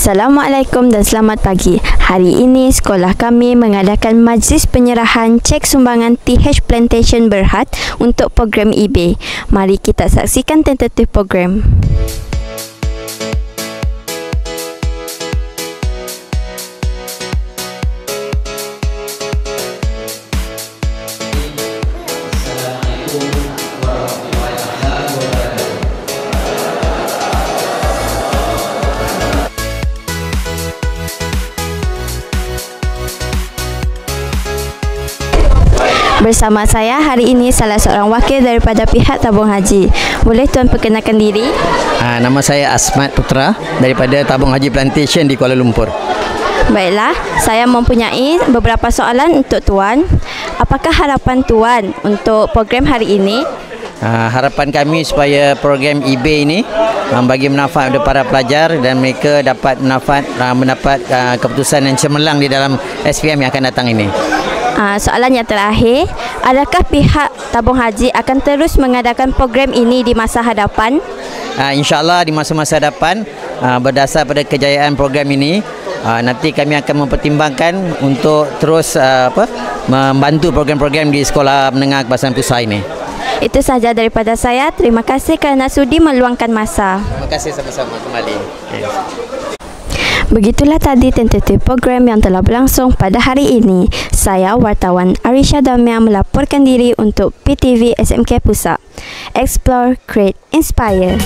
Assalamualaikum dan selamat pagi. Hari ini sekolah kami mengadakan majlis penyerahan cek sumbangan TH Plantation Berhad untuk program eBay. Mari kita saksikan tentatif program. Bersama saya hari ini salah seorang wakil daripada pihak tabung haji. Boleh tuan perkenalkan diri? Nama saya Asmat Putra daripada Tabung Haji Plantation di Kuala Lumpur. Baiklah, saya mempunyai beberapa soalan untuk tuan. Apakah harapan tuan untuk program hari ini? Harapan kami supaya program eBay ini bagi manfaat kepada para pelajar dan mereka dapat mendapat keputusan yang cemerlang di dalam SPM yang akan datang ini. Soalan yang terakhir, adakah pihak tabung haji akan terus mengadakan program ini di masa hadapan? InsyaAllah di masa-masa hadapan, berdasar pada kejayaan program ini, nanti kami akan mempertimbangkan untuk terus membantu program-program di sekolah menengah kebangsaan pusat ini. Itu sahaja daripada saya. Terima kasih kerana sudi meluangkan masa. Terima kasih sama-sama kembali. Begitulah tadi tentatif program yang telah berlangsung pada hari ini. Saya wartawan Arisha Damia melaporkan diri untuk PTV SMK Pusat. Explore, Create, Inspire.